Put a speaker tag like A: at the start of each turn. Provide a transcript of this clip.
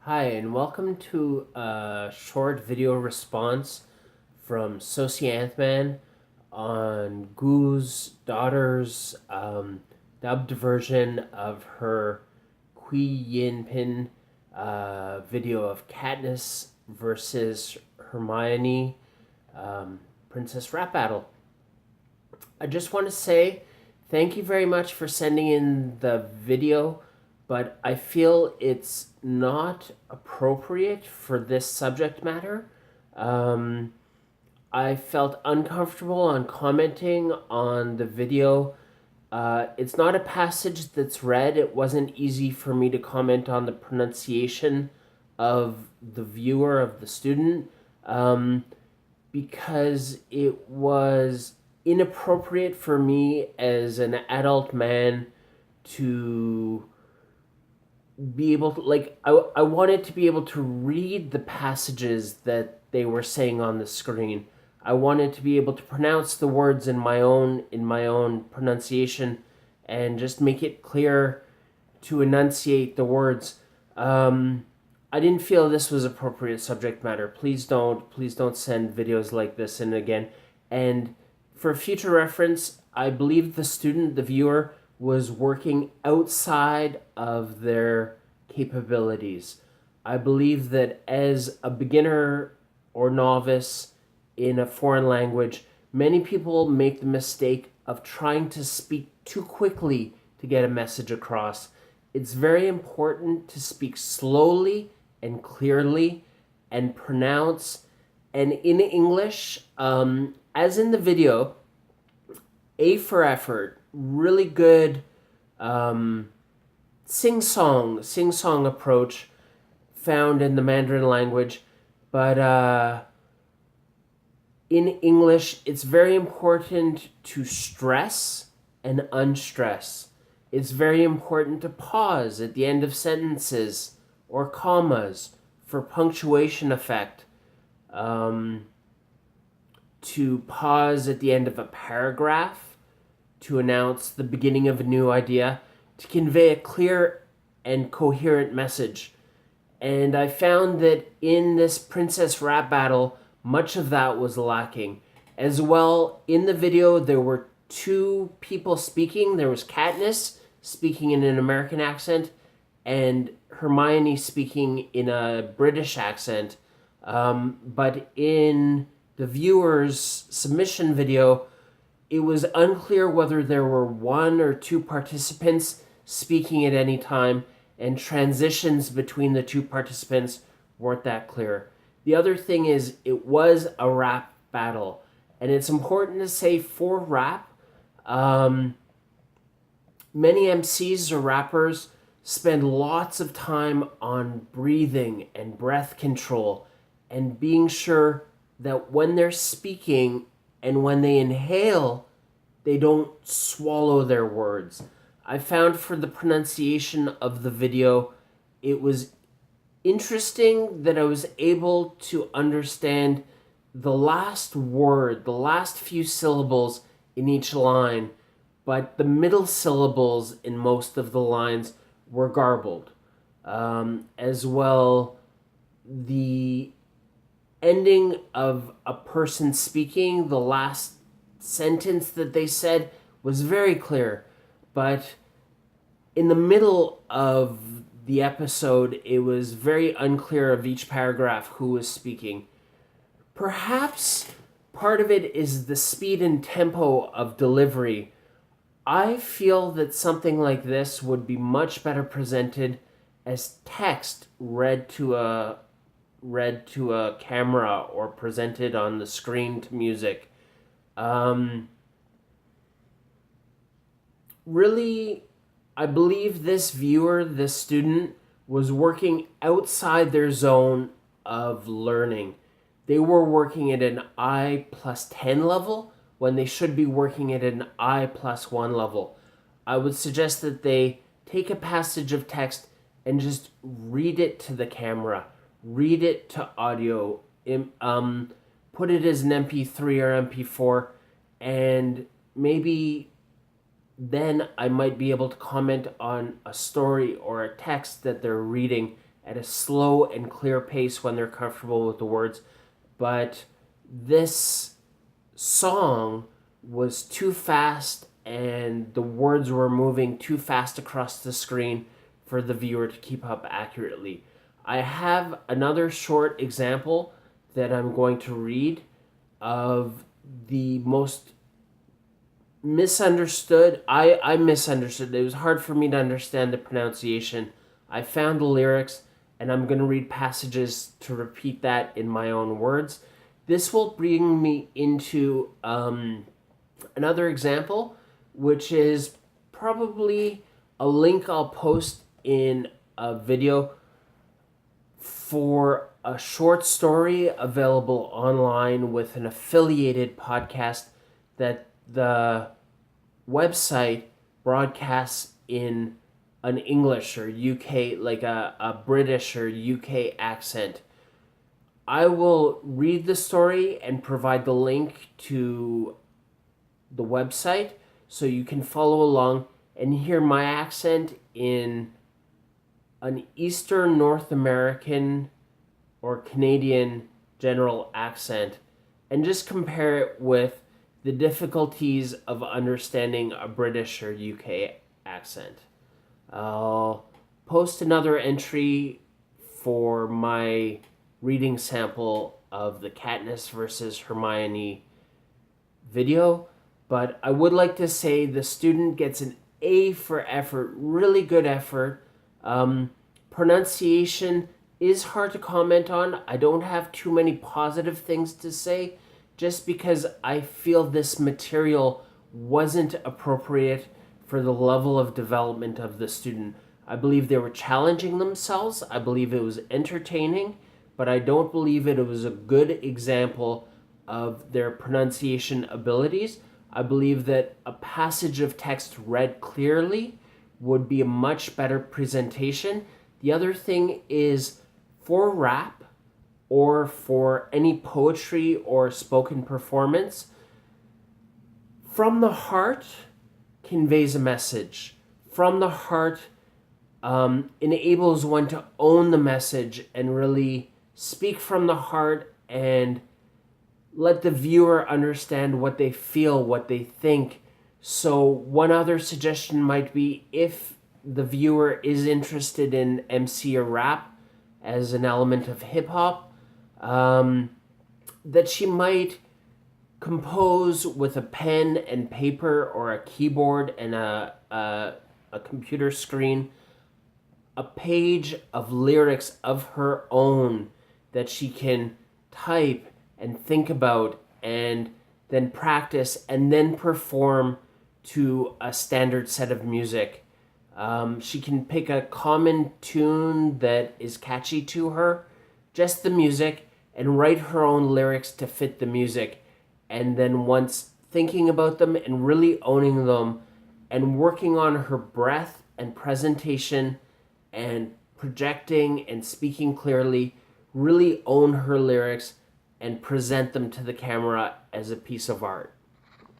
A: Hi, and welcome to a short video response from Socianthman on Goo's daughter's dubbed version of her Quinn video of Katniss versus Hermione Princess Rap Battle. I just want to say thank you very much for sending in the video, but I feel it's not appropriate for this subject matter. I felt uncomfortable on commenting on the video. It's not a passage that's read. It wasn't easy for me to comment on the pronunciation of the viewer, of the student, because it was inappropriate for me as an adult man to be able to, I wanted to be able to read the passages that they were saying on the screen. I wanted to be able to pronounce the words in my own pronunciation and just make it clear to enunciate the words. I didn't feel this was appropriate subject matter. Please don't send videos like this in again. And for future reference, I believe the student, the viewer, was working outside of their capabilities. I believe that as a beginner or novice in a foreign language, many people make the mistake of trying to speak too quickly to get a message across. It's very important to speak slowly and clearly and pronounce. And in English, as in the video, A for effort, really good sing-song approach found in the Mandarin language. But in English, it's very important to stress and unstress. It's very important to pause at the end of sentences or commas for punctuation effect. To pause at the end of a paragraph to announce the beginning of a new idea, to convey a clear and coherent message. And I found that in this princess rap battle, much of that was lacking. As well, in the video, there were two people speaking. There was Katniss speaking in an American accent and Hermione speaking in a British accent. But in the viewer's submission video, it was unclear whether there were one or two participants speaking at any time, and transitions between the two participants weren't that clear. The other thing is, it was a rap battle, and it's important to say for rap, many MCs or rappers spend lots of time on breathing and breath control and being sure that when they're speaking and when they inhale, they don't swallow their words. I found for the pronunciation of the video, it was interesting that I was able to understand the last word, the last few syllables in each line, but the middle syllables in most of the lines were garbled. As well, the ending of a person speaking, the last sentence that they said was very clear, but in the middle of the episode, it was very unclear of each paragraph who was speaking. Perhaps part of it is the speed and tempo of delivery. I feel that something like this would be much better presented as text read to a camera or presented on the screen to music. Really, I believe this viewer, this student, was working outside their zone of learning. They were working at an I+10 level when they should be working at an I+1 level. I would suggest that they take a passage of text and just read it to the camera. Read it to audio, put it as an MP3 or MP4, and maybe then I might be able to comment on a story or a text that they're reading at a slow and clear pace when they're comfortable with the words. But this song was too fast and the words were moving too fast across the screen for the viewer to keep up accurately. I have another short example that I'm going to read of the most misunderstood. I misunderstood. It was hard for me to understand the pronunciation. I found the lyrics, and I'm going to read passages to repeat that in my own words. This will bring me into another example, which is probably a link I'll post in a video for a short story available online with an affiliated podcast that the website broadcasts in an English or UK, like a British or UK accent. I will read the story and provide the link to the website so you can follow along and hear my accent in an Eastern North American or Canadian general accent and just compare it with the difficulties of understanding a British or UK accent. I'll post another entry for my reading sample of the Katniss versus Hermione video, but I would like to say the student gets an A for effort, really good effort. Pronunciation is hard to comment on. I don't have too many positive things to say just because I feel this material wasn't appropriate for the level of development of the student. I believe they were challenging themselves. I believe it was entertaining, but I don't believe it was a good example of their pronunciation abilities. I believe that a passage of text read clearly would be a much better presentation. The other thing is for rap or for any poetry or spoken performance, from the heart conveys a message. From the heart enables one to own the message and really speak from the heart and let the viewer understand what they feel, what they think. So one other suggestion might be, if the viewer is interested in MC or rap as an element of hip-hop, that she might compose with a pen and paper or a keyboard and a computer screen a page of lyrics of her own that she can type and think about and then practice and then perform to a standard set of music. She can pick a common tune that is catchy to her, just the music, and write her own lyrics to fit the music. And then once thinking about them and really owning them and working on her breath and presentation and projecting and speaking clearly, really own her lyrics and present them to the camera as a piece of art.